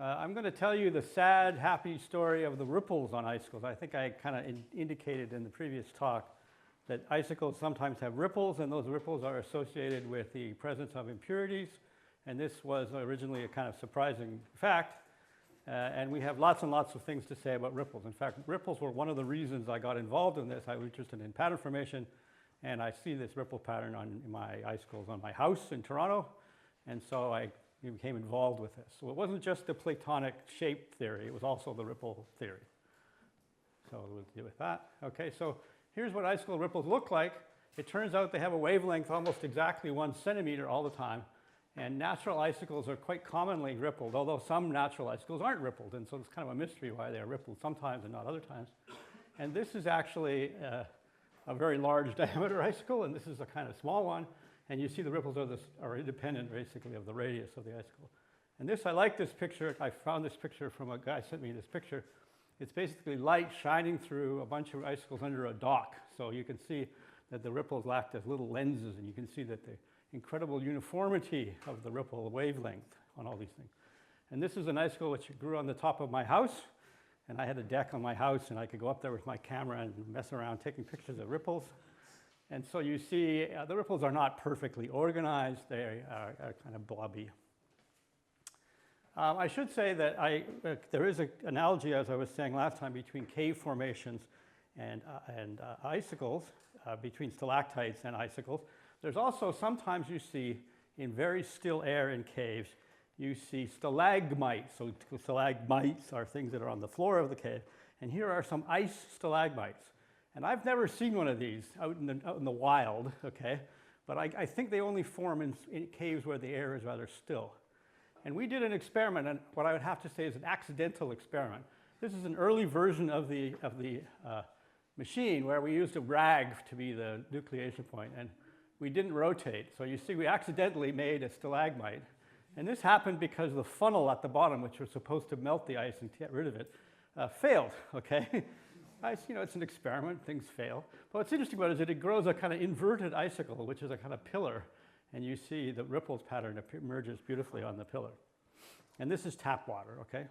I'm going to tell you the sad, happy story of the ripples on icicles. I think I kind of indicated in the previous talk that icicles sometimes have ripples, and those ripples are associated with the presence of impurities. And this was originally a kind of surprising fact. And we have lots and lots of things to say about ripples. In fact, ripples were one of the reasons I got involved in this. I was interested in pattern formation, and I see this ripple pattern on my icicles on my house in Toronto. And so I became involved with this. So it wasn't just the Platonic shape theory, it was also the ripple theory. So we'll deal with that. Okay, so here's what icicle ripples look like. It turns out they have a wavelength almost exactly 1 centimeter all the time. And natural icicles are quite commonly rippled, although some natural icicles aren't rippled. And so it's kind of a mystery why they're rippled sometimes and not other times. And this is actually a very large diameter icicle, and this is a kind of small one. And you see the ripples are independent, basically, of the radius of the icicle. And I like this picture. I found this picture from a guy sent me this picture. It's basically light shining through a bunch of icicles under a dock. So you can see that the ripples act as little lenses, and you can see that the incredible uniformity of the ripple wavelength on all these things. And this is an icicle which grew on the top of my house. And I had a deck on my house, and I could go up there with my camera and mess around taking pictures of ripples. And so you see, the ripples are not perfectly organized. They are kind of blobby. I should say that there is an analogy, as I was saying last time, between cave formations and icicles, between stalactites and icicles. There's also sometimes you see in very still air in caves, you see stalagmites. So stalagmites are things that are on the floor of the cave. And here are some ice stalagmites. And I've never seen one of these out in the wild, okay? But I think they only form in caves where the air is rather still. And we did an experiment, and what I would have to say is an accidental experiment. This is an early version of the machine where we used a rag to be the nucleation point, and we didn't rotate. So you see, we accidentally made a stalagmite. And this happened because the funnel at the bottom, which was supposed to melt the ice and get rid of it, failed, okay? It's an experiment, things fail. But what's interesting about it is that it grows a kind of inverted icicle, which is a kind of pillar. And you see the ripples pattern emerges beautifully on the pillar. And this is tap water, okay?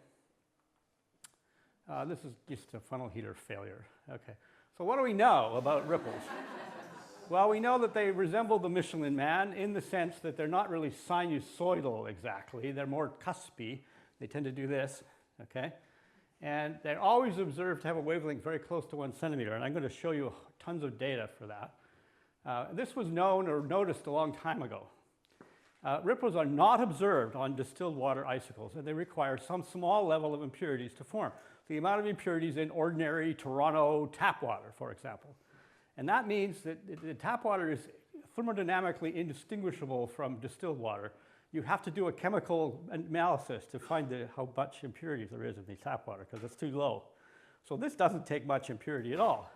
This is just a funnel heater failure, okay? So what do we know about ripples? Well, we know that they resemble the Michelin Man in the sense that they're not really sinusoidal exactly. They're more cuspy. They tend to do this, okay? And they're always observed to have a wavelength very close to 1 centimeter. And I'm going to show you tons of data for that. This was known or noticed a long time ago. Ripples are not observed on distilled water icicles, and they require some small level of impurities to form. The amount of impurities in ordinary Toronto tap water, for example. And that means that the tap water is thermodynamically indistinguishable from distilled water. You have to do a chemical analysis to find how much impurities there is in the tap water, because it's too low. So this doesn't take much impurity at all.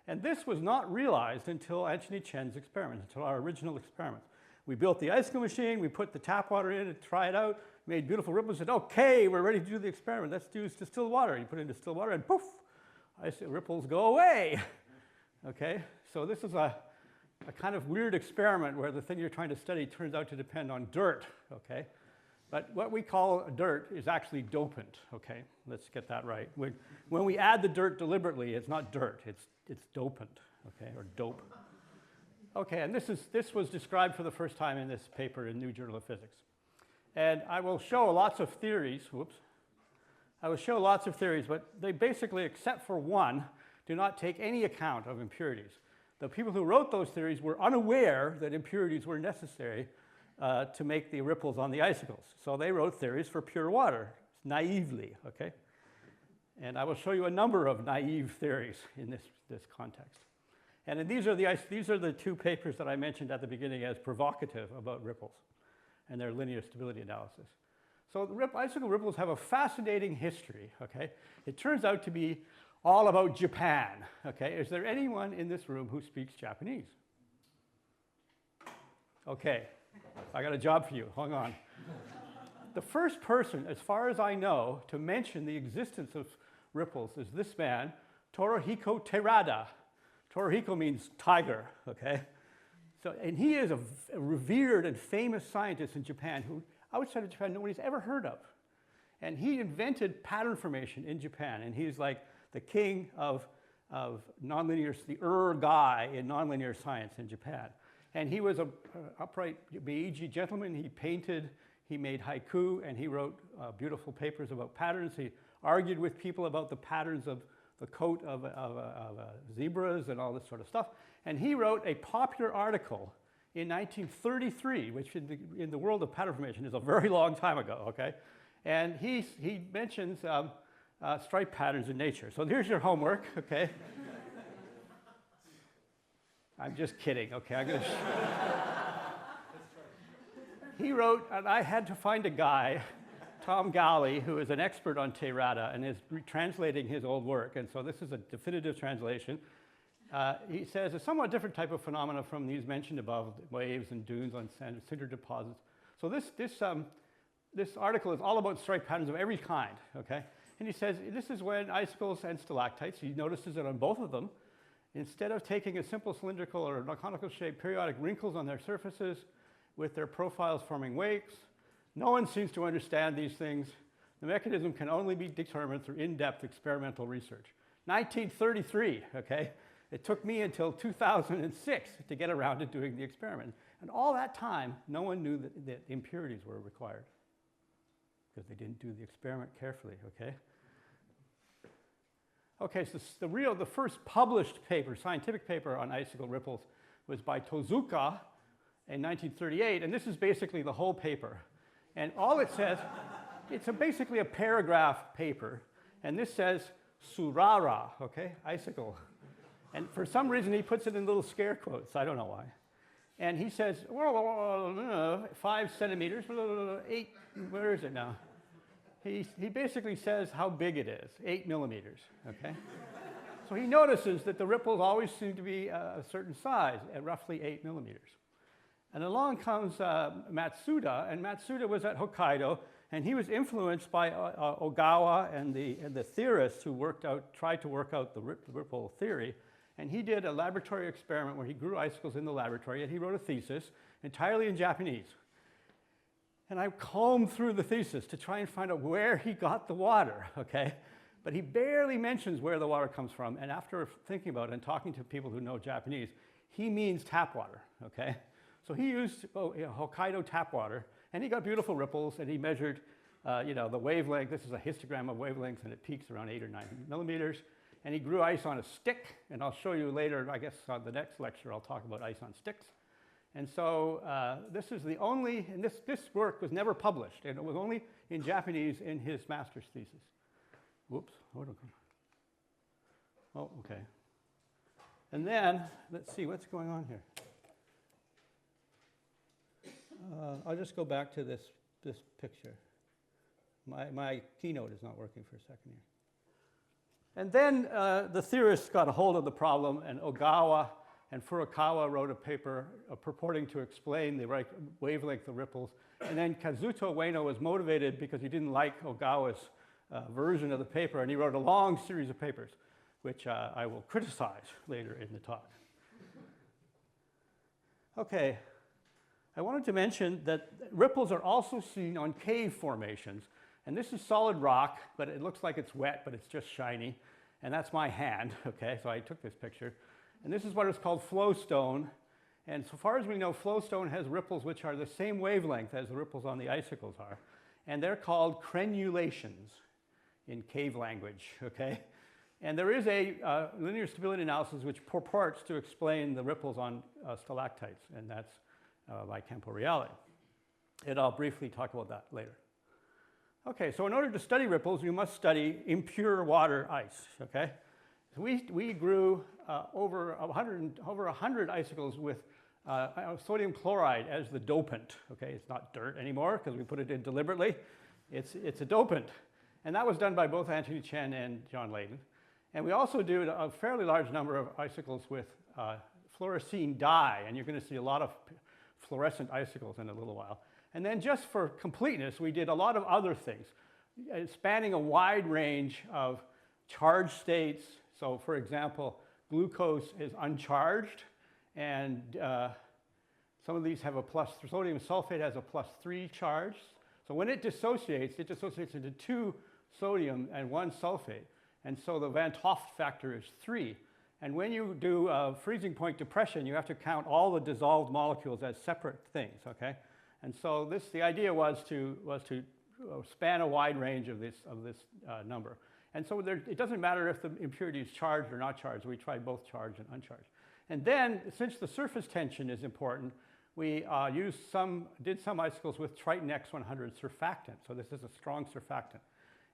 And this was not realized until Anthony Chen's experiment, until our original experiment. We built the icicle machine, we put the tap water in to try it out, made beautiful ripples, said, okay, we're ready to do the experiment. Let's use distilled water. You put in distilled water and poof, ripples go away. Okay, so this is a kind of weird experiment where the thing you're trying to study turns out to depend on dirt, okay? But what we call dirt is actually dopant, okay? Let's get that right. When we add the dirt deliberately, it's not dirt, it's dopant, okay, or dope. Okay, and this was described for the first time in this paper in New Journal of Physics. And I will show lots of theories, I will show lots of theories, but they basically, except for one, do not take any account of impurities. The people who wrote those theories were unaware that impurities were necessary to make the ripples on the icicles. So they wrote theories for pure water, naively, okay? And I will show you a number of naive theories in this context. And these are the 2 papers that I mentioned at the beginning as provocative about ripples and their linear stability analysis. So the icicle ripples have a fascinating history, okay? It turns out to be all about Japan, okay? Is there anyone in this room who speaks Japanese? Okay, I got a job for you, hang on. The first person, as far as I know, to mention the existence of ripples is this man, Toruhiko Terada. Toruhiko means tiger, okay? So, and he is a revered and famous scientist in Japan who, outside of Japan, nobody's ever heard of. And he invented pattern formation in Japan. And he's like the king of nonlinear, the guy in nonlinear science in Japan. And he was an upright Meiji gentleman. He painted, he made haiku, and he wrote beautiful papers about patterns. He argued with people about the patterns of the coat of zebras and all this sort of stuff. And he wrote a popular article in 1933, which in the world of pattern formation is a very long time ago, okay? And he mentions stripe patterns in nature. So here's your homework, okay? I'm just kidding, okay? I'm gonna he wrote, and I had to find a guy, Tom Galley, who is an expert on Theravada and is translating his old work. And so this is a definitive translation. He says a somewhat different type of phenomena from these mentioned above, waves and dunes on cinder deposits. So this article is all about stripe patterns of every kind, okay? And he says this is when icicles and stalactites, he notices it on both of them, instead of taking a simple cylindrical or conical shape, periodic wrinkles on their surfaces with their profiles forming wakes. No one seems to understand these things. The mechanism can only be determined through in-depth experimental research. 1933, okay? It took me until 2006 to get around to doing the experiment. And all that time, no one knew that impurities were required because they didn't do the experiment carefully, okay? Okay, so the first published paper, scientific paper on icicle ripples was by Tozuka in 1938, and this is basically the whole paper. And all it says, it's basically a paragraph paper, and this says surara, okay, icicle. And for some reason, he puts it in little scare quotes. I don't know why. And he says, 5 centimeters, 8, where is it now? He basically says how big it is, 8 millimeters, okay? So he notices that the ripples always seem to be a certain size, at roughly 8 millimeters. And along comes Matsuda, and Matsuda was at Hokkaido, and he was influenced by Ogawa and the theorists who tried to work out the ripple theory. And he did a laboratory experiment where he grew icicles in the laboratory, and he wrote a thesis entirely in Japanese. And I combed through the thesis to try and find out where he got the water, okay? But he barely mentions where the water comes from, and after thinking about it and talking to people who know Japanese, he means tap water, okay? So he used Hokkaido tap water, and he got beautiful ripples, and he measured the wavelength. This is a histogram of wavelengths, and it peaks around 8 or 9 millimeters. And he grew ice on a stick, and I'll show you later, I guess on the next lecture, I'll talk about ice on sticks. And so this is the only, and this work was never published, and it was only in Japanese in his master's thesis. Whoops, hold on. Oh, okay. And then, let's see, what's going on here? I'll just go back to this picture. My keynote is not working for a second here. And then the theorists got a hold of the problem, and Ogawa and Furukawa wrote a paper purporting to explain the right wavelength of ripples. And then Kazuto Ueno was motivated because he didn't like Ogawa's version of the paper, and he wrote a long series of papers, which I will criticize later in the talk. Okay, I wanted to mention that ripples are also seen on cave formations. And this is solid rock, but it looks like it's wet, but it's just shiny. And that's my hand, okay? So I took this picture. And this is what is called flowstone. And so far as we know, flowstone has ripples which are the same wavelength as the ripples on the icicles are. And they're called crenulations in cave language, okay? And there is a linear stability analysis which purports to explain the ripples on stalactites, and that's by Campo Reale. And I'll briefly talk about that later. Okay, so in order to study ripples, you must study impure water ice, okay? So we grew over 100 icicles with sodium chloride as the dopant, okay? It's not dirt anymore because we put it in deliberately. It's a dopant. And that was done by both Anthony Chen and John Layden. And we also do a fairly large number of icicles with fluorescein dye, and you're going to see a lot of fluorescent icicles in a little while. And then just for completeness, we did a lot of other things, spanning a wide range of charged states. So for example, glucose is uncharged, and some of these have a sodium sulfate has a +3 charge. So when it dissociates into 2 sodium and 1 sulfate. And so the Van 't Hoff factor is 3. And when you do freezing point depression, you have to count all the dissolved molecules as separate things, okay? And so the idea was to span a wide range of this number. And so it doesn't matter if the impurity is charged or not charged. We tried both charged and uncharged. And then, since the surface tension is important, we did some icicles with Triton X100 surfactant. So this is a strong surfactant.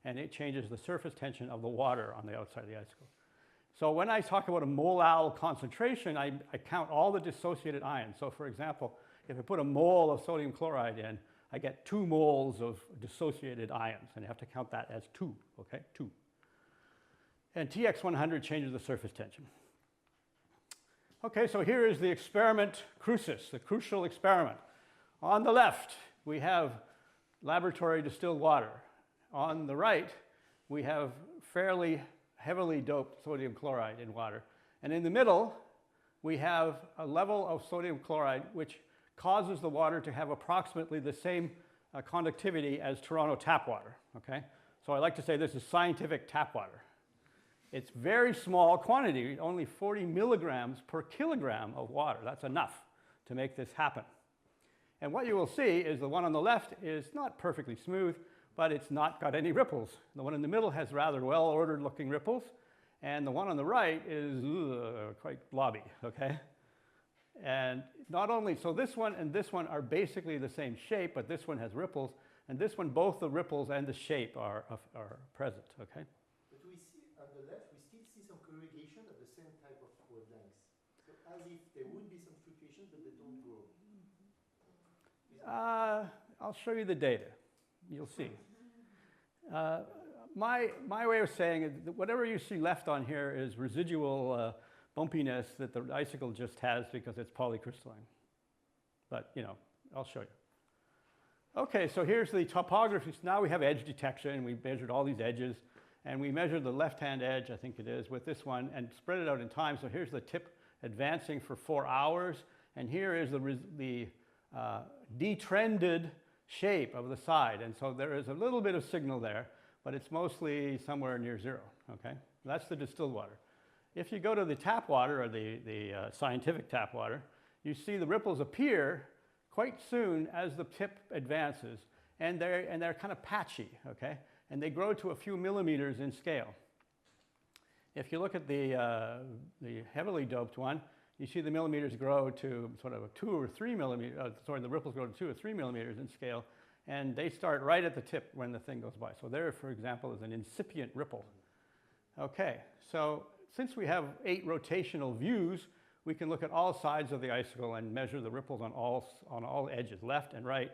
And it changes the surface tension of the water on the outside of the icicle. So when I talk about a molal concentration, I count all the dissociated ions. So for example, if I put a mole of sodium chloride in, I get 2 moles of dissociated ions. And you have to count that as 2, okay? 2. And TX100 changes the surface tension. Okay, so here is the experiment crucis, the crucial experiment. On the left, we have laboratory distilled water. On the right, we have fairly heavily doped sodium chloride in water. And in the middle, we have a level of sodium chloride which causes the water to have approximately the same conductivity as Toronto tap water, okay? So I like to say this is scientific tap water. It's very small quantity, only 40 milligrams per kilogram of water. That's enough to make this happen. And what you will see is the one on the left is not perfectly smooth, but it's not got any ripples. The one in the middle has rather well-ordered looking ripples, and the one on the right is quite blobby, okay? And not only, so this one and this one are basically the same shape, but this one has ripples, and this one, both the ripples and the shape are present, okay? But we see on the left, we still see some corrugation of the same type of wavelengths. So as if there would be some fluctuations, but they don't grow. I'll show you the data. You'll see. My way of saying it, that whatever you see left on here is residual bumpiness that the icicle just has because it's polycrystalline. But, you know, I'll show you. Okay, so here's the topography. So now we have edge detection. We measured all these edges. And we measured the left-hand edge, I think it is, with this one and spread it out in time. So here's the tip advancing for 4 hours. And here is the detrended shape of the side. And so there is a little bit of signal there, but it's mostly somewhere near 0, okay? That's the distilled water. If you go to the tap water, or the scientific tap water, you see the ripples appear quite soon as the tip advances, and they're kind of patchy, okay? And they grow to a few millimeters in scale. If you look at the heavily doped one, you see the millimeters grow to sort of 2 or 3 millimeters, the ripples grow to 2 or 3 millimeters in scale, and they start right at the tip when the thing goes by. So there, for example, is an incipient ripple. Okay, so since we have 8 rotational views, we can look at all sides of the icicle and measure the ripples on all edges, left and right.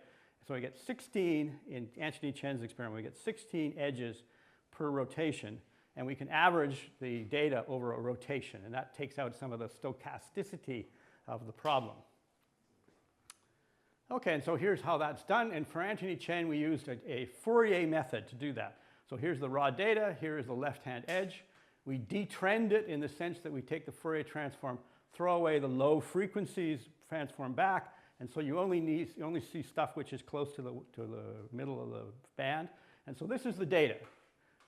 So we get 16, in Anthony Chen's experiment, we get 16 edges per rotation. And we can average the data over a rotation, and that takes out some of the stochasticity of the problem. Okay, and so here's how that's done. And for Anthony Chen, we used a Fourier method to do that. So here's the raw data. Here is the left-hand edge. We detrend it in the sense that we take the Fourier transform, throw away the low frequencies, transform back, and so you only see stuff which is close to the middle of the band. And so this is the data.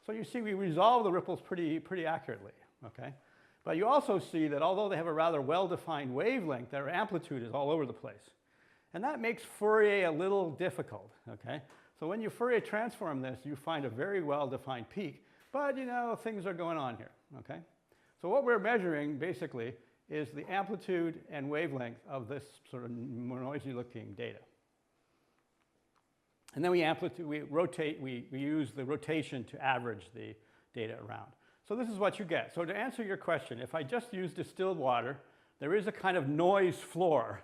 So you see we resolve the ripples pretty accurately, okay? But you also see that although they have a rather well-defined wavelength, their amplitude is all over the place. And that makes Fourier a little difficult, okay? So when you Fourier transform this, you find a very well-defined peak, but you know, things are going on here, okay? So what we're measuring basically is the amplitude and wavelength of this sort of noisy-looking data. And then we use the rotation to average the data around. So this is what you get. So to answer your question, if I just use distilled water, there is a kind of noise floor.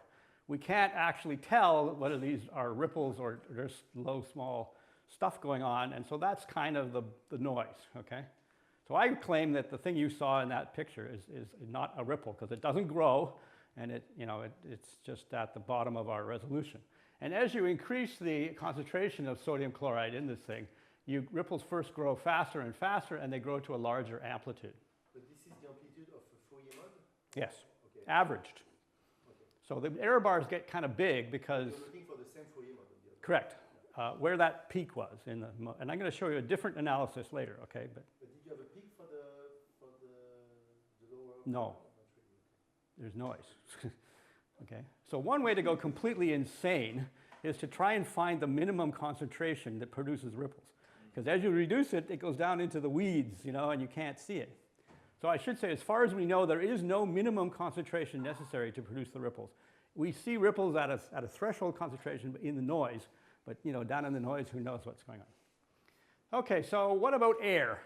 We can't actually tell whether these are ripples or there's low, small stuff going on, and so that's kind of the noise, okay? So I claim that the thing you saw in that picture is not a ripple because it doesn't grow, and it's just at the bottom of our resolution. And as you increase the concentration of sodium chloride in this thing, ripples first grow faster and faster, and they grow to a larger amplitude. But this is the amplitude of a Fourier mode? Yes, okay. Averaged. Okay. So the error bars get kind of big because... You're looking for the same Fourier mode. Correct. where that peak was. And I'm going to show you a different analysis later, okay? But did you have a peak for the lower? No. There's noise. Okay? So one way to go completely insane is to try and find the minimum concentration that produces ripples. Because as you reduce it, it goes down into the weeds, you know, and you can't see it. So I should say, as far as we know, there is no minimum concentration necessary to produce the ripples. We see ripples at a threshold concentration in the noise, but you know, down in the noise, who knows what's going on. Okay, so what about air?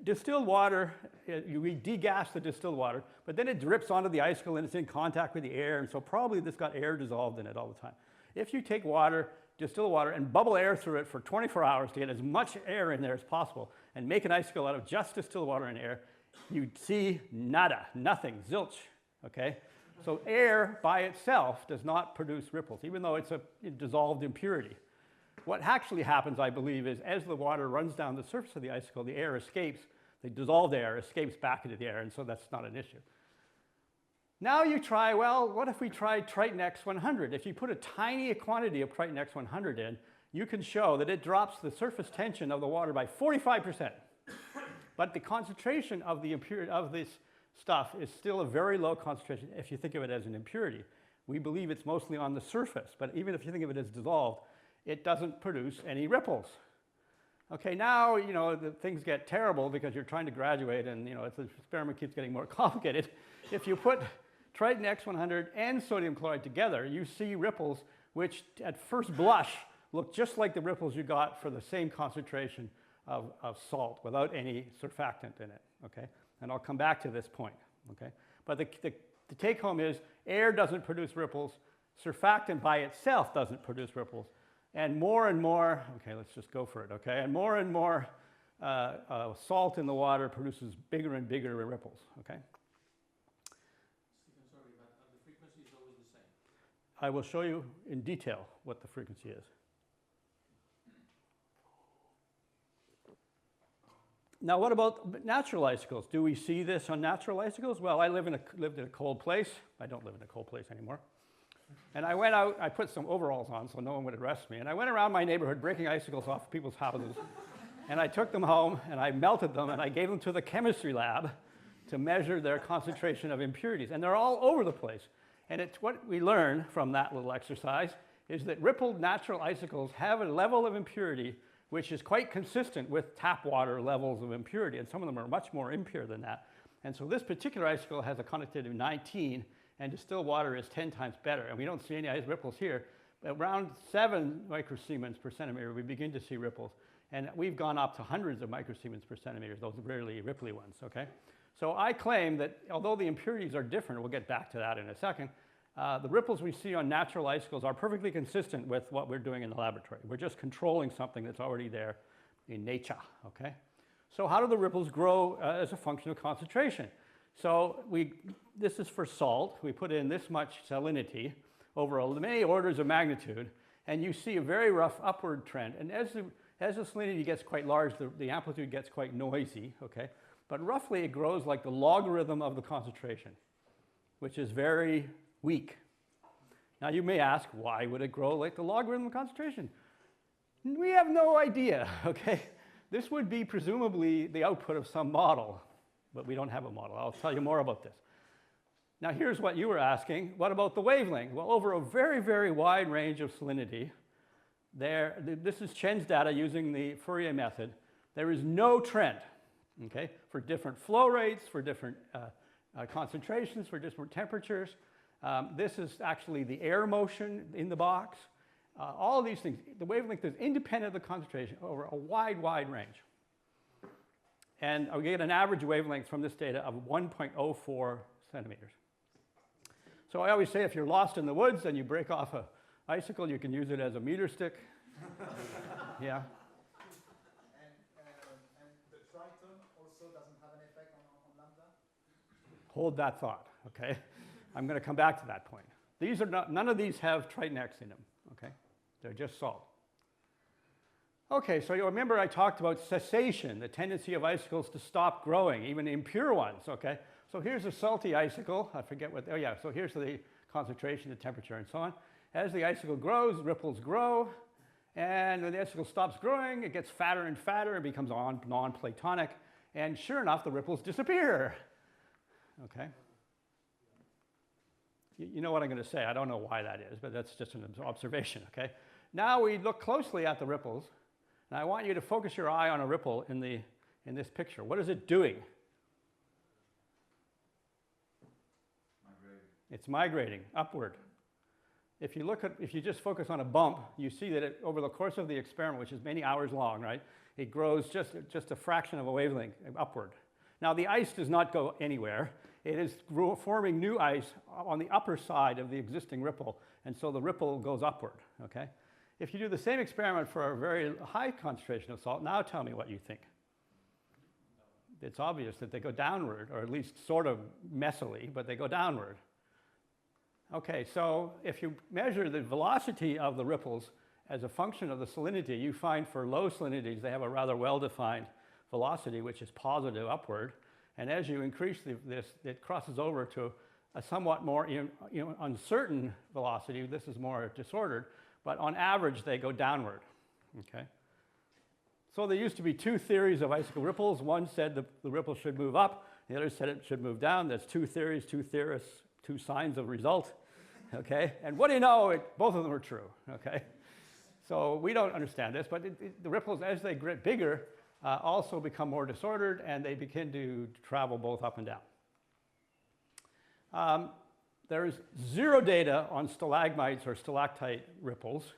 Distilled water, we degas the distilled water, but then it drips onto the icicle and it's in contact with the air, and so probably this got air dissolved in it all the time. If you take water, distilled water, and bubble air through it for 24 hours to get as much air in there as possible, and make an icicle out of just distilled water and air, you'd see nada, nothing, zilch, okay? So air by itself does not produce ripples, even though it's a dissolved impurity. What actually happens, I believe, is as the water runs down the surface of the icicle, the air escapes, the dissolved air escapes back into the air, and so that's not an issue. Now you try, well, what if we tried Triton X100? If you put a tiny quantity of Triton X100 in, you can show that it drops the surface tension of the water by 45%. But the concentration of this stuff is still a very low concentration if you think of it as an impurity. We believe it's mostly on the surface, but even if you think of it as dissolved, it doesn't produce any ripples. Okay, now, you know, things get terrible because you're trying to graduate and, you know, the experiment keeps getting more complicated. If you put Triton X100 and sodium chloride together, you see ripples which at first blush look just like the ripples you got for the same concentration of salt without any surfactant in it, okay? And I'll come back to this point, okay? But the take home is air doesn't produce ripples, surfactant by itself doesn't produce ripples, and more, okay, let's just go for it, okay? And more salt in the water produces bigger and bigger ripples, okay? Stephen, sorry, but the frequency is always the same. I will show you in detail what the frequency is. Now, what about natural icicles? Do we see this on natural icicles? Well, I lived in a cold place. I don't live in a cold place anymore. And I went out, I put some overalls on so no one would arrest me. And I went around my neighborhood breaking icicles off people's houses. And I took them home and I melted them and I gave them to the chemistry lab to measure their concentration of impurities. And they're all over the place. And it's what we learned from that little exercise is that rippled natural icicles have a level of impurity which is quite consistent with tap water levels of impurity. And some of them are much more impure than that. And so this particular icicle has a conductivity of 19, and distilled water is 10 times better. And we don't see any ice ripples here. But around 7 microsiemens per centimeter, we begin to see ripples. And we've gone up to hundreds of microsiemens per centimeter, those rarely ripply ones, okay? So I claim that although the impurities are different, we'll get back to that in a second, the ripples we see on natural icicles are perfectly consistent with what we're doing in the laboratory. We're just controlling something that's already there in nature, okay? So how do the ripples grow as a function of concentration? So this is for salt. We put in this much salinity over many orders of magnitude, and you see a very rough upward trend. And as the salinity gets quite large, the amplitude gets quite noisy, okay? But roughly it grows like the logarithm of the concentration, which is very weak. Now you may ask, why would it grow like the logarithm of concentration? We have no idea, okay? This would be presumably the output of some model, but we don't have a model. I'll tell you more about this. Now here's what you were asking. What about the wavelength? Well, over a very, very wide range of salinity, this is Chen's data using the Fourier method. There is no trend, okay? For different flow rates, for different concentrations, for different temperatures. This is actually the air motion in the box. All of these things, the wavelength is independent of the concentration over a wide, wide range. And we get an average wavelength from this data of 1.04 centimeters. So I always say if you're lost in the woods and you break off an icicle, you can use it as a meter stick. Yeah. And the Triton also doesn't have an effect on lambda? Hold that thought, okay? I'm going to come back to that point. These are none of these have Triton X in them, okay? They're just salt. Okay, so you remember I talked about cessation, the tendency of icicles to stop growing, even impure ones, okay? So here's a salty icicle. I forget what, oh yeah, so here's the concentration, the temperature, and so on. As the icicle grows, ripples grow, And when the icicle stops growing, it gets fatter and fatter and becomes non-platonic. And sure enough, the ripples disappear. Okay? You know what I'm going to say. I don't know why that is, but that's just an observation. Okay? Now we look closely at the ripples. And I want you to focus your eye on a ripple in this picture. What is it doing? Migrating. It's migrating upward. If you just focus on a bump, you see that over the course of the experiment, which is many hours long, right, it grows just a fraction of a wavelength upward. Now the ice does not go anywhere. It is forming new ice on the upper side of the existing ripple, and so the ripple goes upward. Okay? If you do the same experiment for a very high concentration of salt, now tell me what you think. It's obvious that they go downward, or at least sort of messily, but they go downward. Okay, so if you measure the velocity of the ripples as a function of the salinity, you find for low salinities they have a rather well-defined velocity, which is positive upward. And as you increase this, it crosses over to a somewhat more uncertain velocity. This is more disordered, but on average they go downward. Okay. So there used to be two theories of icicle ripples. One said the ripple should move up. The other said it should move down. There's two theories, two theorists, two signs of result. Okay, and what do you know? Both of them are true. Okay, so we don't understand this, but the ripples, as they get bigger, also become more disordered, and they begin to travel both up and down. There is zero data on stalagmites or stalactite ripples.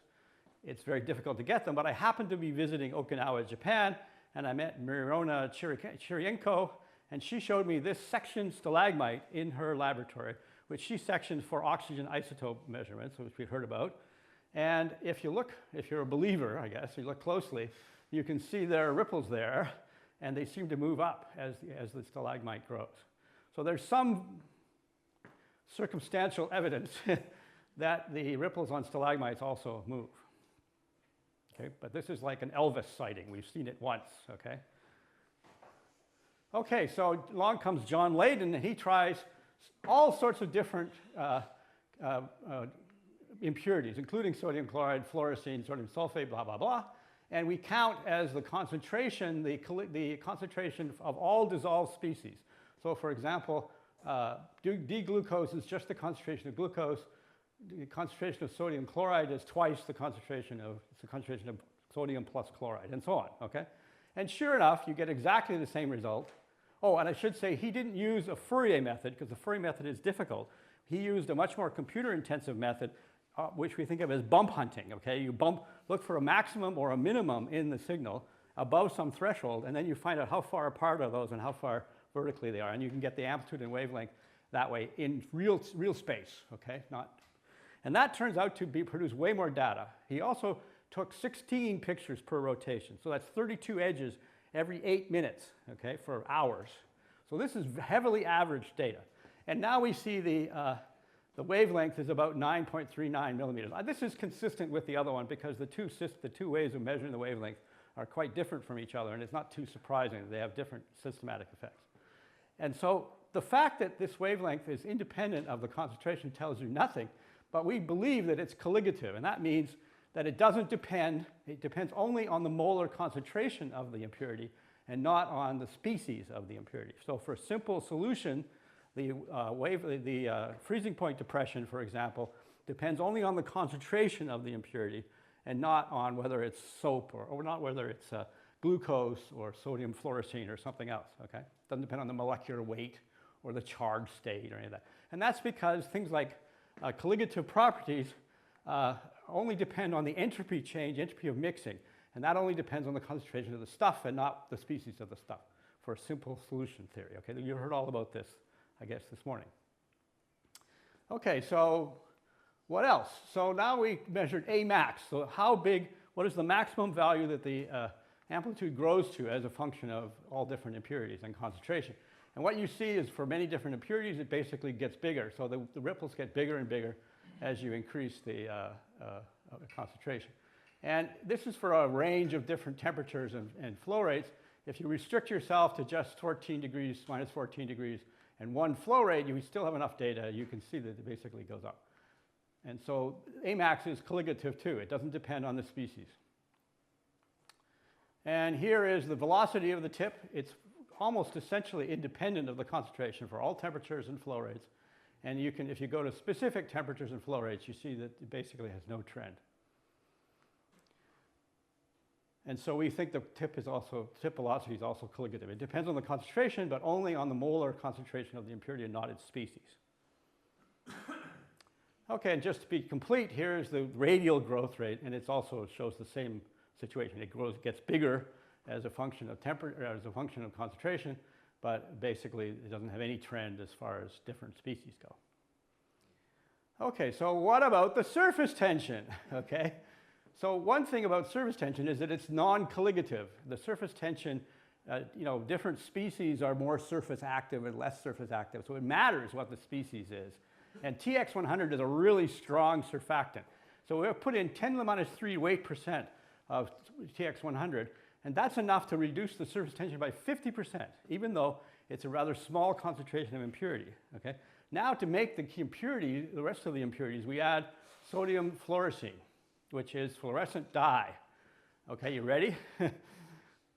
It's very difficult to get them, but I happened to be visiting Okinawa, Japan, and I met Mirona Chirienko, and she showed me this section stalagmite in her laboratory, which she sectioned for oxygen isotope measurements, which we heard about. And if you're a believer, I guess, you look closely, you can see there are ripples there, and they seem to move up as the stalagmite grows. So there's some circumstantial evidence that the ripples on stalagmites also move. Okay, but this is like an Elvis sighting. We've seen it once, okay? Okay, so along comes John Leyden, and he tries all sorts of different impurities, including sodium chloride, fluorescein, sodium sulfate, blah, blah, blah. And we count as the concentration, the concentration of all dissolved species. So for example, D-glucose is just the concentration of glucose. The concentration of sodium chloride is twice the concentration of sodium plus chloride, and so on, okay? And sure enough, you get exactly the same result. Oh, and I should say he didn't use a Fourier method, because the Fourier method is difficult. He used a much more computer-intensive method, which we think of as bump hunting, okay? You look for a maximum or a minimum in the signal above some threshold, and then you find out how far apart are those and how far vertically they are, and you can get the amplitude and wavelength that way in real space, okay? And that turns out to produce way more data. He also took 16 pictures per rotation, so that's 32 edges every 8 minutes, okay, for hours. So this is heavily averaged data. And now we see the wavelength is about 9.39 millimeters. This is consistent with the other one because the two ways of measuring the wavelength are quite different from each other, and it's not too surprising that they have different systematic effects. And so the fact that this wavelength is independent of the concentration tells you nothing, but we believe that it's colligative, and that means that it doesn't depend, it depends only on the molar concentration of the impurity and not on the species of the impurity. So for a simple solution, the freezing point depression, for example, depends only on the concentration of the impurity and not on whether it's soap or not whether it's glucose or sodium fluorescein or something else, okay? It doesn't depend on the molecular weight or the charge state or any of that. And that's because things like colligative properties only depend on the entropy change, entropy of mixing, and that only depends on the concentration of the stuff and not the species of the stuff for a simple solution theory, okay? You heard all about this, I guess, this morning. Okay, so what else? So now we measured A max. So how big, what is the maximum value that the amplitude grows to as a function of all different impurities and concentration? And what you see is for many different impurities, it basically gets bigger. So the ripples get bigger and bigger as you increase the concentration. And this is for a range of different temperatures and flow rates. If you restrict yourself to just 14 degrees, minus 14 degrees, and one flow rate, you still have enough data. You can see that it basically goes up. And so Amax is colligative too. It doesn't depend on the species. And here is the velocity of the tip. It's almost essentially independent of the concentration for all temperatures and flow rates. And you can, if you go to specific temperatures and flow rates, you see that it basically has no trend. And so we think the tip velocity is also colligative. It depends on the concentration, but only on the molar concentration of the impurity and not its species. Okay, and just to be complete, here's the radial growth rate, and it also shows the same situation. It gets bigger as a function of temperature, as a function of concentration, but basically it doesn't have any trend as far as different species go. Okay, so what about the surface tension? Okay, so one thing about surface tension is that it's non-colligative. The surface tension, different species are more surface active and less surface active, so it matters what the species is. And TX100 is a really strong surfactant. So we've put in 10 to the minus 3 weight percent of TX100, and that's enough to reduce the surface tension by 50%, even though it's a rather small concentration of impurity. Okay? Now to make the impurity, the rest of the impurities, we add sodium fluorescein, which is fluorescent dye. Okay, you ready?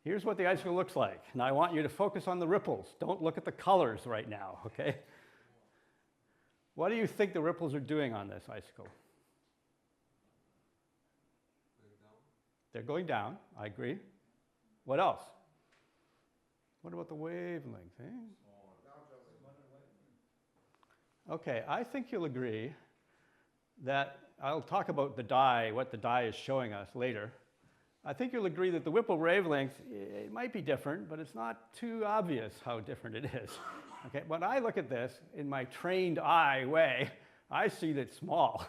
Here's what the icicle looks like. Now I want you to focus on the ripples. Don't look at the colors right now, okay? What do you think the ripples are doing on this icicle? They're going down, I agree. What else? What about the wavelength? Okay, I think you'll agree that I'll talk about the dye, what the dye is showing us later. I think you'll agree that the Whipple wavelength, it might be different, but it's not too obvious how different it is. Okay, when I look at this in my trained eye way, I see that it's small.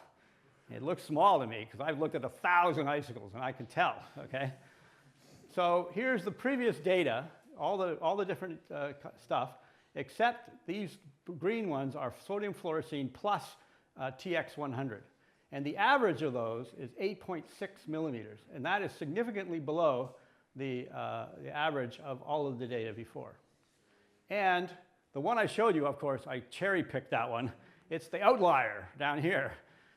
It looks small to me because I've looked at 1,000 icicles and I can tell, okay? So here's the previous data, all the different stuff, except these green ones are sodium fluorescein plus TX100. And the average of those is 8.6 millimeters, and that is significantly below the average of all of the data before. And the one I showed you, of course, I cherry-picked that one. It's the outlier down here.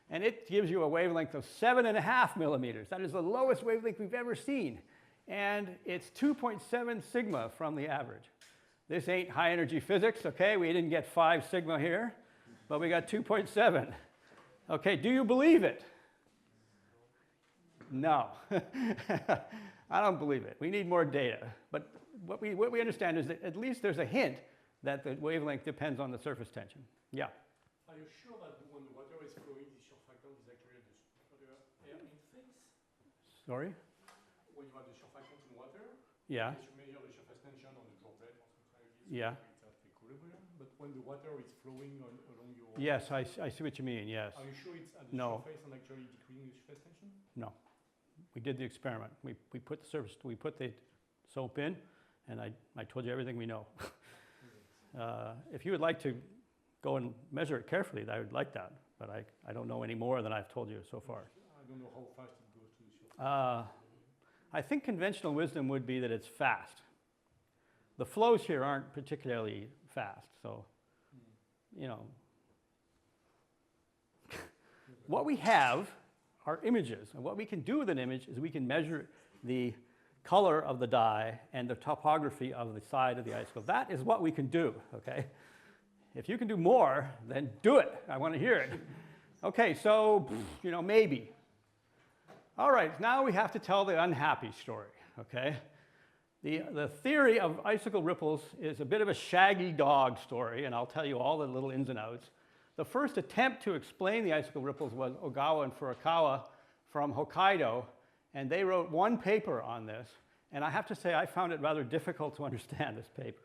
And it gives you a wavelength of 7.5 millimeters. That is the lowest wavelength we've ever seen. And it's 2.7 sigma from the average. This ain't high-energy physics, okay? We didn't get 5 sigma here, but we got 2.7. Okay, do you believe it? No. I don't believe it. We need more data. But what we understand is that at least there's a hint that the wavelength depends on the surface tension. Yeah? Are you sure that when the water is flowing, the surfactant is actually the air interface? Sorry? When you have the surfactant in water, Yeah. you measure the surface tension on the droplet or something like this. Yeah. It's at equilibrium. But when the water is flowing along your... Yes, I see what you mean, yes. Are you sure it's at the No. surface and actually decreasing the surface tension? No. We did the experiment. We put the soap in, and I told you everything we know. If you would like to go and measure it carefully, I would like that. But I don't know any more than I've told you so far. I don't know how fast it goes to the surface. I think conventional wisdom would be that it's fast. The flows here aren't particularly fast, so, What we have are images, and what we can do with an image is we can measure the color of the dye and the topography of the side of the icicle. That is what we can do, okay? If you can do more, then do it. I want to hear it. Okay, so, maybe. All right, now we have to tell the unhappy story, okay? The theory of icicle ripples is a bit of a shaggy dog story, and I'll tell you all the little ins and outs. The first attempt to explain the icicle ripples was Ogawa and Furukawa from Hokkaido, and they wrote one paper on this, and I have to say I found it rather difficult to understand this paper.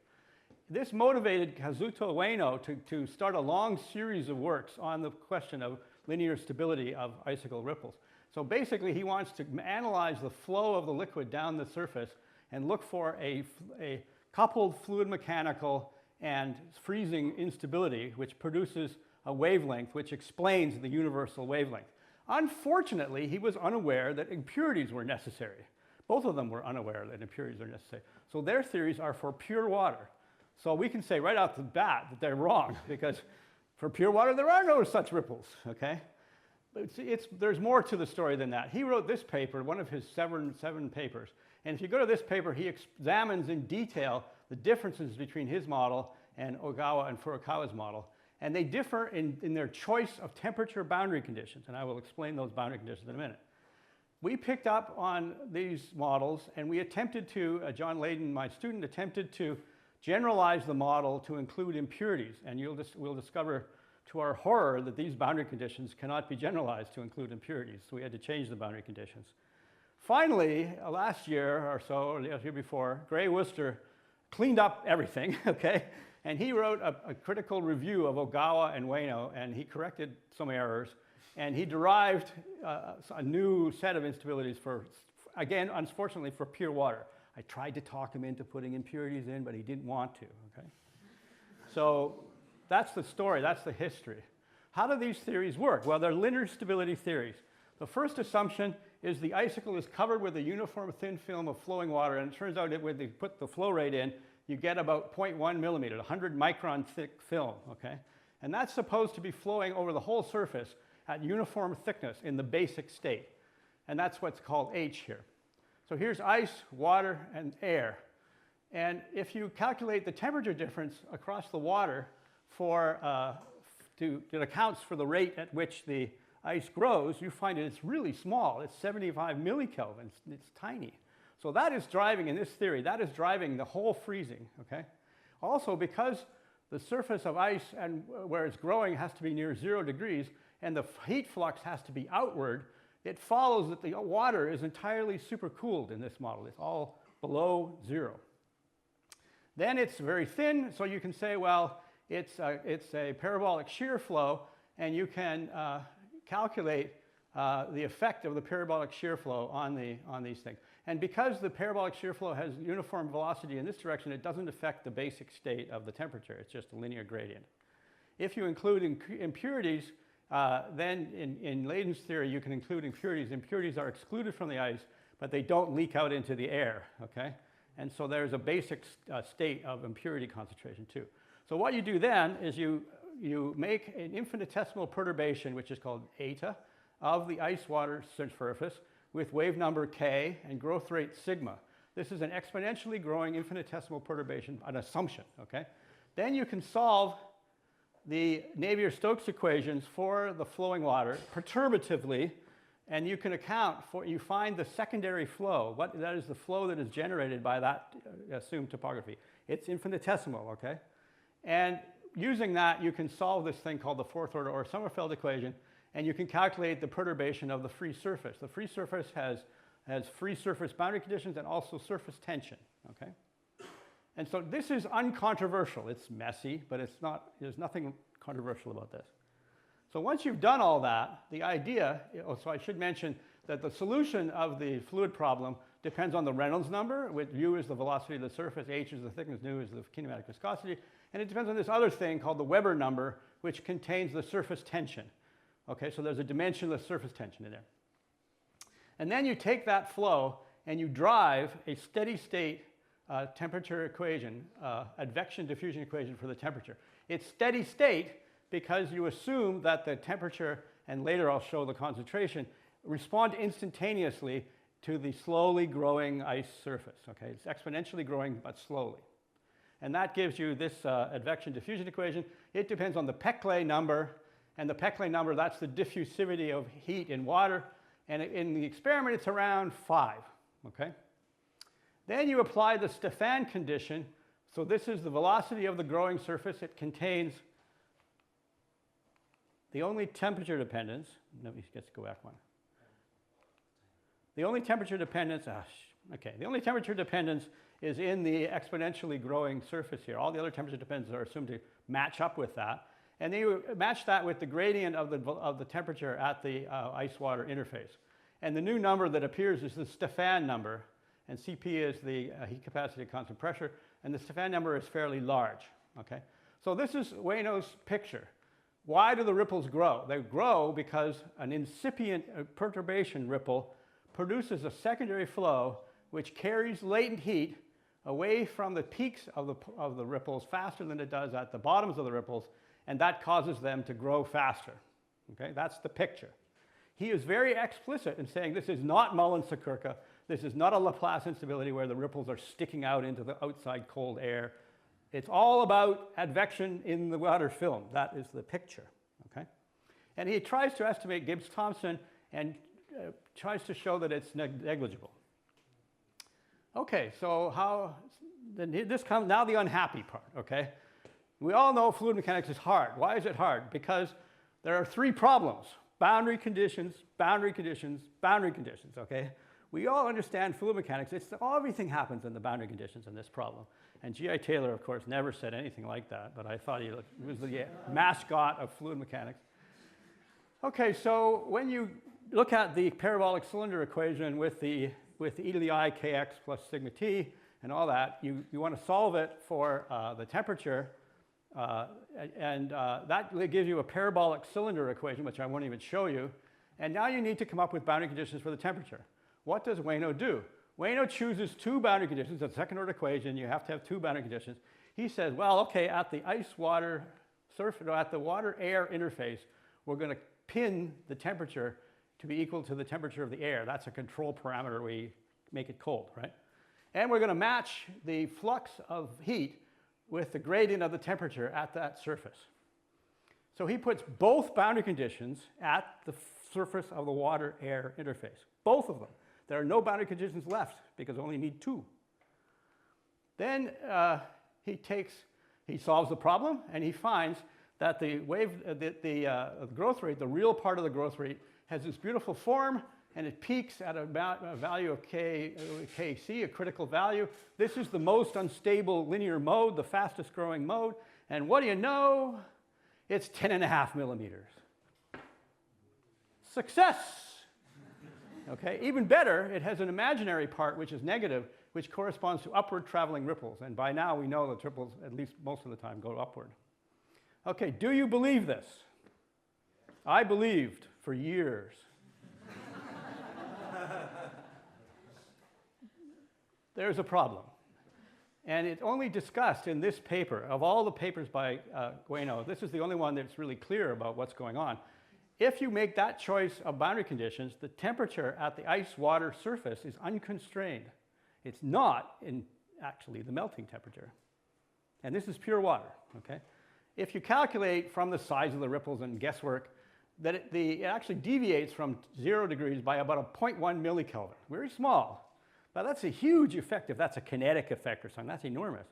This motivated Kazuto Ueno to start a long series of works on the question of linear stability of icicle ripples. So basically he wants to analyze the flow of the liquid down the surface and look for a coupled fluid mechanical and freezing instability which produces a wavelength which explains the universal wavelength. Unfortunately, he was unaware that impurities were necessary. Both of them were unaware that impurities are necessary. So their theories are for pure water. So we can say right off the bat that they're wrong because for pure water there are no such ripples, okay? But there's more to the story than that. He wrote this paper, one of his seven papers, And if you go to this paper, he examines in detail the differences between his model and Ogawa and Furukawa's model. And they differ in their choice of temperature boundary conditions. And I will explain those boundary conditions in a minute. We picked up on these models, and we attempted to, John Layden, my student, attempted to generalize the model to include impurities. And we'll discover to our horror that these boundary conditions cannot be generalized to include impurities. So we had to change the boundary conditions. Finally, last year or so, or the year before, Grae Worster cleaned up everything, okay? And he wrote a critical review of Ogawa and Ueno, and he corrected some errors. And he derived a new set of instabilities for, again, unfortunately, for pure water. I tried to talk him into putting impurities in, but he didn't want to, okay? So that's the story, that's the history. How do these theories work? Well, they're linear stability theories. The first assumption is the icicle is covered with a uniform thin film of flowing water, and it turns out that when they put the flow rate in, you get about 0.1 millimeter, 100 micron thick film, okay? And that's supposed to be flowing over the whole surface at uniform thickness in the basic state. And that's what's called H here. So here's ice, water, and air. And if you calculate the temperature difference across the water it accounts for the rate at which the ice grows, you find it's really small. It's 75 millikelvin. It's tiny. So that is driving, in this theory, that is driving the whole freezing, okay? Also, because the surface of ice and where it's growing has to be near 0 degrees, and the heat flux has to be outward, it follows that the water is entirely supercooled in this model. It's all below 0. Then it's very thin, so you can say, well, it's a parabolic shear flow, and you can calculate the effect of the parabolic shear flow on these things. And because the parabolic shear flow has uniform velocity in this direction, it doesn't affect the basic state of the temperature. It's just a linear gradient. If you include impurities, then in Layden's theory, you can include impurities. Impurities are excluded from the ice, but they don't leak out into the air, okay? And so there's a basic state of impurity concentration too. So what you do then is you make an infinitesimal perturbation, which is called eta, of the ice water surface with wave number k and growth rate sigma. This is an exponentially growing infinitesimal perturbation, an assumption, okay? Then you can solve the Navier-Stokes equations for the flowing water perturbatively, and you can account for, you find the secondary flow. That is the flow that is generated by that assumed topography. It's infinitesimal, okay? And using that, you can solve this thing called the fourth order or Sommerfeld equation, and you can calculate the perturbation of the free surface. The free surface has free surface boundary conditions and also surface tension, okay? And so this is uncontroversial. It's messy, but there's nothing controversial about this. So once you've done all that, the idea, so I should mention that the solution of the fluid problem depends on the Reynolds number, which U is the velocity of the surface, H is the thickness, nu is the kinematic viscosity, and it depends on this other thing called the Weber number, which contains the surface tension. Okay, so there's a dimensionless surface tension in there. And then you take that flow and you drive a steady state temperature equation, advection diffusion equation for the temperature. It's steady state because you assume that the temperature, and later I'll show the concentration, respond instantaneously to the slowly growing ice surface. Okay, it's exponentially growing but slowly. And that gives you this advection diffusion equation. It depends on the Peclet number, and the Peclet number, that's the diffusivity of heat in water. And in the experiment, it's around 5, okay? Then you apply the Stefan condition. So this is the velocity of the growing surface. It contains the only temperature dependence. Let me just go back one. The only temperature dependence, the only temperature dependence is in the exponentially growing surface here. All the other temperature dependencies are assumed to match up with that. And then you match that with the gradient of the temperature at the ice-water interface. And the new number that appears is the Stefan number. And Cp is the heat capacity at constant pressure. And the Stefan number is fairly large. Okay? So this is Ueno's picture. Why do the ripples grow? They grow because an incipient perturbation ripple produces a secondary flow which carries latent heat away from the peaks of the ripples faster than it does at the bottoms of the ripples, and that causes them to grow faster. Okay, that's the picture. He is very explicit in saying this is not Mullen-Sakirka. This is not a Laplace instability where the ripples are sticking out into the outside cold air. It's all about advection in the water film. That is the picture, okay? And he tries to estimate Gibbs-Thompson and tries to show that it's negligible. Okay, so how, then this comes, now the unhappy part, okay? We all know fluid mechanics is hard. Why is it hard? Because there are three problems: boundary conditions, boundary conditions, boundary conditions, okay? We all understand fluid mechanics. Everything happens in the boundary conditions in this problem. And G.I. Taylor, of course, never said anything like that, but I thought he was the mascot of fluid mechanics. Okay, so when you look at the parabolic cylinder equation with e to the I kx plus sigma t and all that, you want to solve it for the temperature, that gives you a parabolic cylinder equation, which I won't even show you. And now you need to come up with boundary conditions for the temperature. What does Ueno do? Ueno chooses two boundary conditions. It's a second-order equation. You have to have two boundary conditions. He says, well, okay, at the ice-water surface, or at the water-air interface, we're going to pin the temperature to be equal to the temperature of the air. That's a control parameter. We make it cold, right? And we're going to match the flux of heat with the gradient of the temperature at that surface. So he puts both boundary conditions at the surface of the water-air interface, both of them. There are no boundary conditions left because we only need two. Then he solves the problem, and he finds that the growth rate, the real part of the growth rate, has this beautiful form, and it peaks at a value of kc, a critical value. This is the most unstable linear mode, the fastest growing mode. And what do you know? It's 10.5 millimeters. Success! Okay, even better, it has an imaginary part which is negative, which corresponds to upward traveling ripples. And by now we know that ripples, at least most of the time, go upward. Okay, do you believe this? I believed for years. There's a problem. And it's only discussed in this paper. Of all the papers by Ueno, this is the only one that's really clear about what's going on. If you make that choice of boundary conditions, the temperature at the ice-water surface is unconstrained. It's not in actually the melting temperature. And this is pure water, okay? If you calculate from the size of the ripples and guesswork, that it actually deviates from 0 degrees by about a 0.1 millikelvin, very small. But that's a huge effect if that's a kinetic effect or something. That's enormous.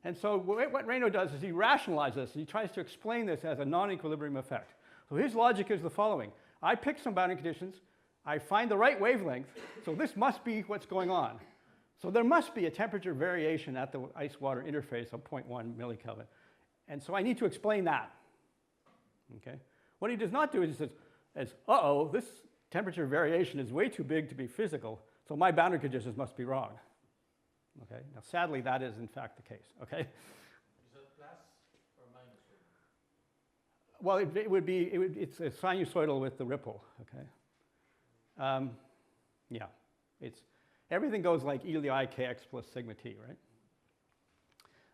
And so what Ueno does is he rationalizes this. He tries to explain this as a non-equilibrium effect. So his logic is the following. I pick some boundary conditions. I find the right wavelength. So this must be what's going on. So there must be a temperature variation at the ice-water interface of 0.1 millikelvin. And so I need to explain that. Okay? What he does not do is he says, uh-oh, this temperature variation is way too big to be physical, so my boundary conditions must be wrong. Okay? Now, sadly, that is in fact the case. Okay? Is that plus or minus? Well, it's a sinusoidal with the ripple. Okay? Yeah, everything goes like e to the I kx plus sigma t, right?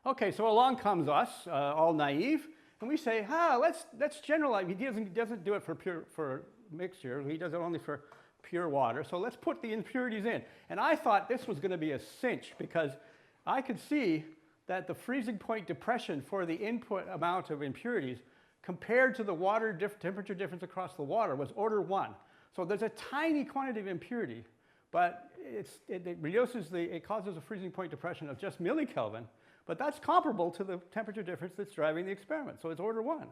Okay, so along comes us, all naive, and we say, let's generalize. He doesn't do it for mixture. He does it only for pure water. So let's put the impurities in. And I thought this was going to be a cinch because I could see that the freezing point depression for the input amount of impurities compared to the water temperature difference across the water was order 1. So there's a tiny quantity of impurity, but it causes a freezing point depression of just millikelvin. But that's comparable to the temperature difference that's driving the experiment. So it's order 1.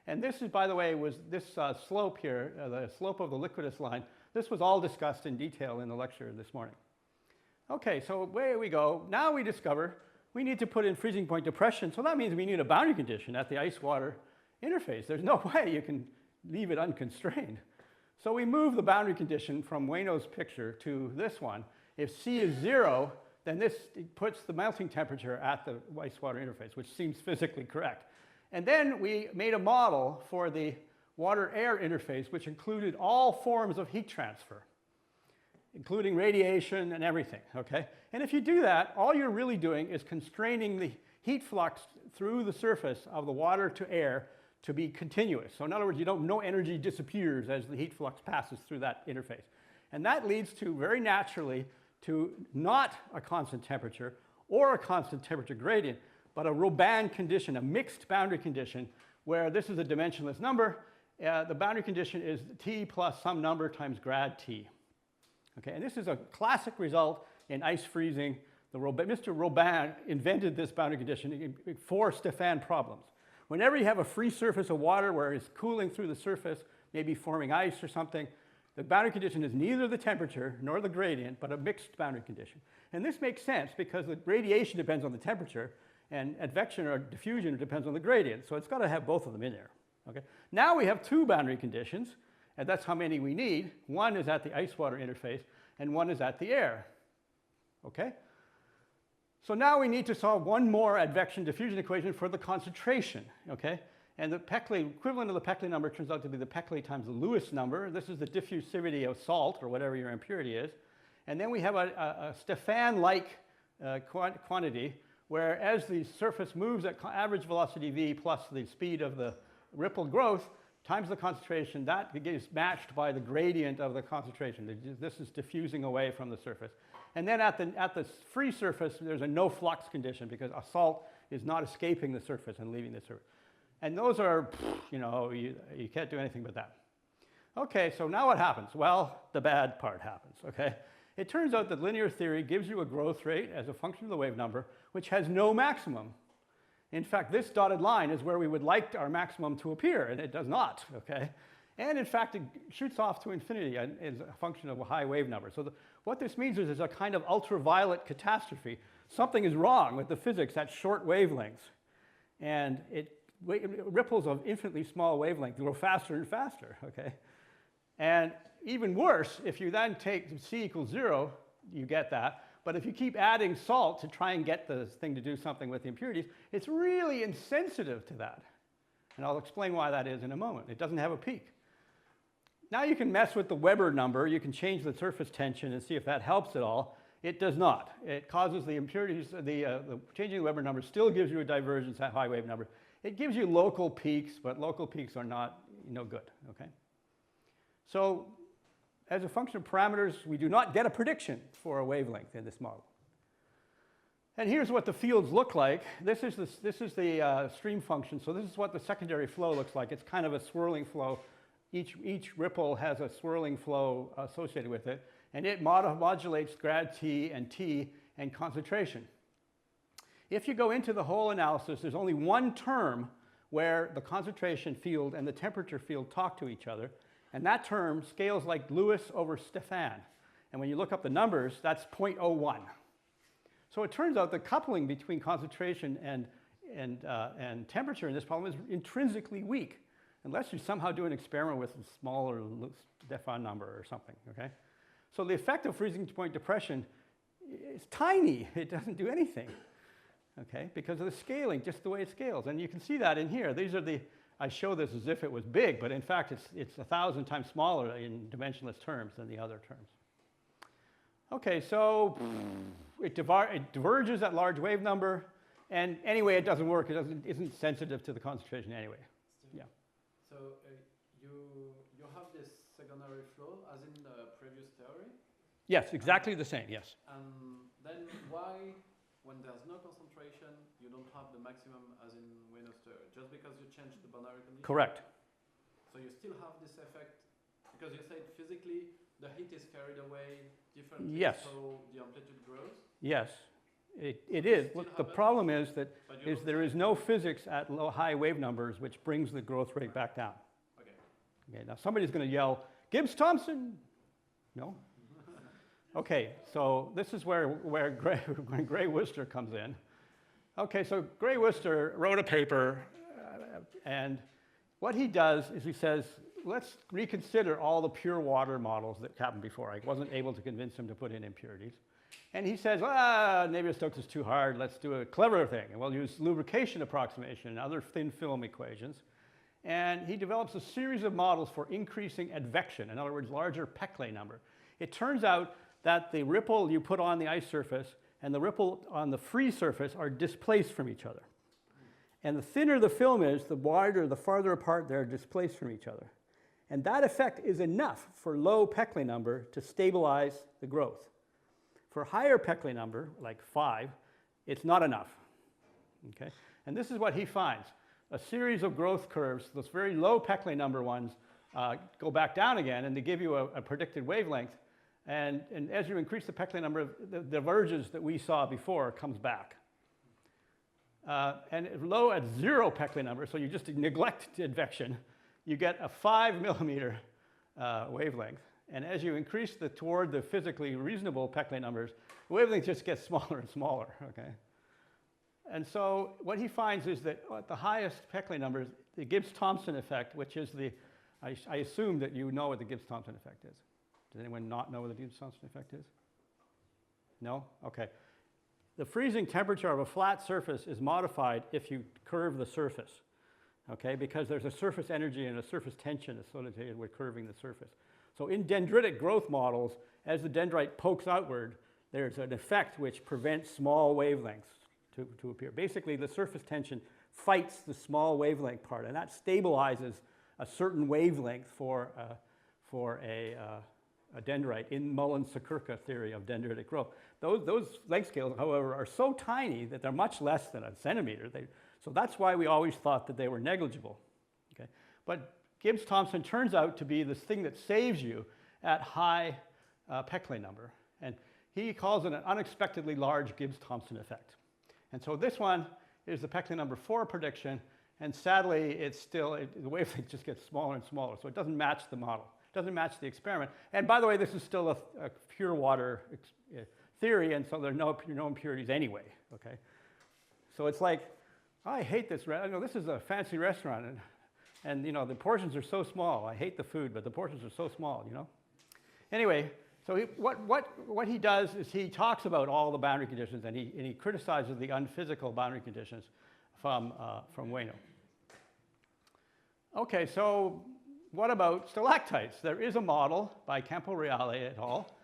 And this is, by the way, was this slope here, the slope of the liquidus line. This was all discussed in detail in the lecture this morning. Okay, so away we go. Now we discover we need to put in freezing point depression. So that means we need a boundary condition at the ice-water interface. There's no way you can leave it unconstrained. So we move the boundary condition from Ueno's picture to this one. If C is 0, then this puts the melting temperature at the ice-water interface, which seems physically correct. And then we made a model for the water-air interface, which included all forms of heat transfer, including radiation and everything, okay? And if you do that, all you're really doing is constraining the heat flux through the surface of the water to air to be continuous. So in other words, no energy disappears as the heat flux passes through that interface. And that leads to, very naturally, to not a constant temperature or a constant temperature gradient, but a Robin condition, a mixed boundary condition, where this is a dimensionless number. The boundary condition is T plus some number times grad T. Okay, and this is a classic result in ice freezing. Mr. Robin invented this boundary condition for Stefan problems. Whenever you have a free surface of water where it's cooling through the surface, maybe forming ice or something, the boundary condition is neither the temperature nor the gradient, but a mixed boundary condition. And this makes sense because the radiation depends on the temperature, and advection or diffusion depends on the gradient. So it's got to have both of them in there. Okay? Now we have two boundary conditions, and that's how many we need. One is at the ice-water interface, and one is at the air. Okay? So now we need to solve one more advection diffusion equation for the concentration. Okay? And the Peckley, equivalent of the Peckley number turns out to be the Peckley times the Lewis number. This is the diffusivity of salt, or whatever your impurity is. And then we have a Stefan-like quantity, where as the surface moves at average velocity v plus the speed of the ripple growth times the concentration, that is matched by the gradient of the concentration. This is diffusing away from the surface. And then at the free surface, there's a no flux condition because a salt is not escaping the surface and leaving the surface. And those are, you can't do anything but that. Okay, so now what happens? Well, the bad part happens, okay? It turns out that linear theory gives you a growth rate as a function of the wave number, which has no maximum. In fact, this dotted line is where we would like our maximum to appear, and it does not, okay? And in fact, it shoots off to infinity as a function of a high wave number. So what this means is there's a kind of ultraviolet catastrophe. Something is wrong with the physics at short wavelengths. And ripples of infinitely small wavelength grow faster and faster, okay? And even worse, if you then take c equals 0, you get that. But if you keep adding salt to try and get the thing to do something with the impurities, it's really insensitive to that. And I'll explain why that is in a moment. It doesn't have a peak. Now you can mess with the Weber number. You can change the surface tension and see if that helps at all. It does not. It causes the impurities, changing the Weber number still gives you a divergence at high wave number. It gives you local peaks, but local peaks are not no good, okay? So as a function of parameters, we do not get a prediction for a wavelength in this model. And here's what the fields look like. This is the stream function. So this is what the secondary flow looks like. It's kind of a swirling flow. Each ripple has a swirling flow associated with it. And it modulates grad T and concentration. If you go into the whole analysis, there's only one term where the concentration field and the temperature field talk to each other. And that term scales like Lewis over Stefan. And when you look up the numbers, that's 0.01. So it turns out the coupling between concentration and temperature in this problem is intrinsically weak, unless you somehow do an experiment with a smaller Stefan number or something, okay? So the effect of freezing point depression is tiny. It doesn't do anything, okay? Because of the scaling, just the way it scales. And you can see that in here. These are I show this as if it was big, but in fact, it's 1,000 times smaller in dimensionless terms than the other terms. Okay, so it diverges at large wave number, and anyway, it doesn't work. It isn't sensitive to the concentration anyway. Yeah. So you have this secondary flow as in the previous theory? Yes, exactly the same, yes. And then why, when there's no concentration, you don't have the maximum as in Worster? Just because you changed the boundary condition? Correct. So you still have this effect, because you said physically the heat is carried away differently, yes. So the amplitude grows? Yes, it is. What the problem is that there is no physics at high wave numbers which brings the growth rate back down. Okay, now somebody's going to yell, Gibbs-Thompson? No? Okay, so this is where Grae Worster comes in. Okay, so Grae Worster wrote a paper, and what he does is he says, let's reconsider all the pure water models that happened before. I wasn't able to convince him to put in impurities. And he says, Navier-Stokes is too hard. Let's do a cleverer thing. And we'll use lubrication approximation and other thin film equations. And he develops a series of models for increasing advection, in other words, larger Peckley number. It turns out that the ripple you put on the ice surface and the ripple on the free surface are displaced from each other. And the thinner the film is, the wider, the farther apart they're displaced from each other. And that effect is enough for low Peckley number to stabilize the growth. For higher Peclet number, like 5, it's not enough. Okay? And this is what he finds. A series of growth curves, those very low Peclet number ones, go back down again, and they give you a predicted wavelength. And as you increase the Peclet number, the divergence that we saw before comes back. And low at 0 Peclet number, so you just neglect advection, you get a 5 millimeter wavelength. And as you increase toward the physically reasonable Peclet numbers, the wavelength just gets smaller and smaller, okay? And so what he finds is that at the highest Peclet numbers, the Gibbs-Thompson effect, which is I assume that you know what the Gibbs-Thompson effect is. Does anyone not know what the Gibbs-Thompson effect is? No? Okay. The freezing temperature of a flat surface is modified if you curve the surface, okay? Because there's a surface energy and a surface tension associated with curving the surface. So in dendritic growth models, as the dendrite pokes outward, there's an effect which prevents small wavelengths to appear. Basically, the surface tension fights the small wavelength part, and that stabilizes a certain wavelength for a dendrite in Mullen-Sakirka theory of dendritic growth. Those length scales, however, are so tiny that they're much less than a centimeter. So that's why we always thought that they were negligible. Okay? But Gibbs-Thompson turns out to be this thing that saves you at high Peclet number. And he calls it an unexpectedly large Gibbs-Thompson effect. And so this one is the Peclet number 4 prediction. And sadly, the wavelength just gets smaller and smaller. So it doesn't match the model. It doesn't match the experiment. And by the way, this is still a pure water theory, and so there are no impurities anyway. Okay? So it's like, I hate this. This is a fancy restaurant, and you know, the portions are so small. I hate the food, but the portions are so small, you know? Anyway, so what he does is he talks about all the boundary conditions, and he criticizes the unphysical boundary conditions from Ueno. Okay, so what about stalactites? There is a model by Camporeale et al.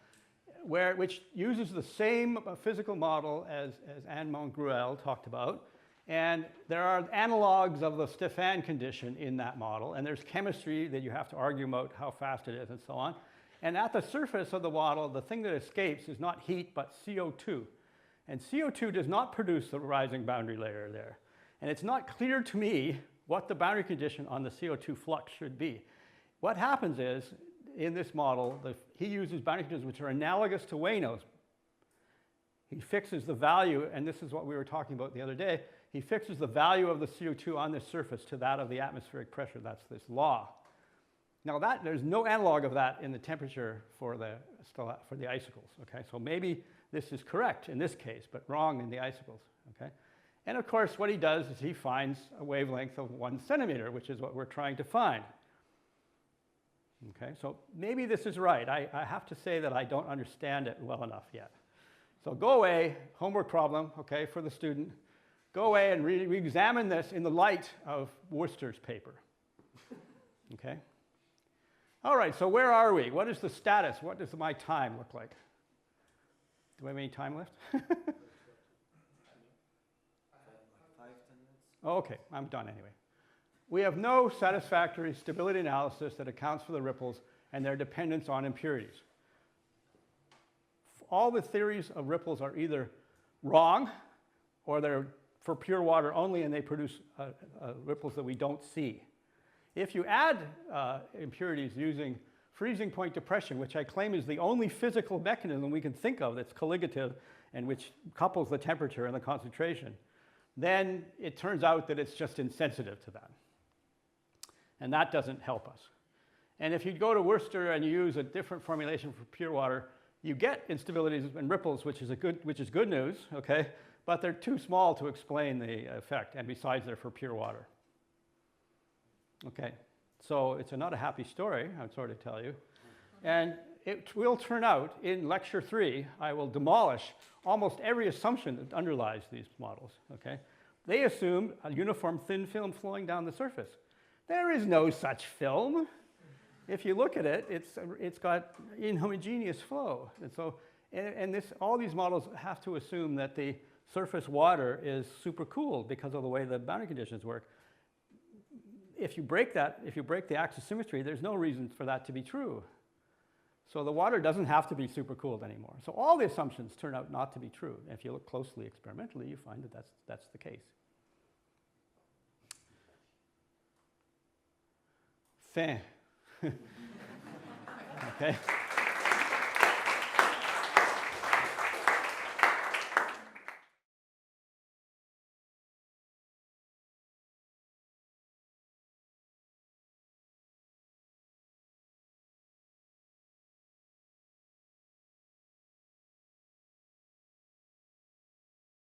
Which uses the same physical model as Anne Montgruel talked about. And there are analogs of the Stefan condition in that model. And there's chemistry that you have to argue about how fast it is and so on. And at the surface of the model, the thing that escapes is not heat, but CO2. And CO2 does not produce the rising boundary layer there. And it's not clear to me what the boundary condition on the CO2 flux should be. What happens is, in this model, he uses boundary conditions which are analogous to Ueno's. He fixes the value, and this is what we were talking about the other day, he fixes the value of the CO2 on this surface to that of the atmospheric pressure. That's this law. Now there's no analog of that in the temperature for the icicles, okay? So maybe this is correct in this case, but wrong in the icicles, okay? And of course, what he does is he finds a wavelength of 1 centimeter, which is what we're trying to find. Okay, so maybe this is right. I have to say that I don't understand it well enough yet. So go away, homework problem, okay, for the student. Go away and re-examine this in the light of Worster's paper. Okay? All right, so where are we? What is the status? What does my time look like? Do we have any time left? 5, 10 minutes. Okay, I'm done anyway. We have no satisfactory stability analysis that accounts for the ripples and their dependence on impurities. All the theories of ripples are either wrong or they're for pure water only and they produce ripples that we don't see. If you add impurities using freezing point depression, which I claim is the only physical mechanism we can think of that's colligative and which couples the temperature and the concentration, then it turns out that it's just insensitive to that. And that doesn't help us. And if you go to Worster and you use a different formulation for pure water, you get instabilities and ripples, which is good news, okay? But they're too small to explain the effect, and besides, they're for pure water. Okay, so it's not a happy story, I'm sorry to tell you. And it will turn out, in lecture 3, I will demolish almost every assumption that underlies these models, okay? They assume a uniform thin film flowing down the surface. There is no such film. If you look at it, it's got inhomogeneous flow. And so, all these models have to assume that the surface water is supercooled because of the way the boundary conditions work. If you break the axis symmetry, there's no reason for that to be true. So the water doesn't have to be supercooled anymore. So all the assumptions turn out not to be true. And if you look closely experimentally, you find that that's the case. Fin. Okay.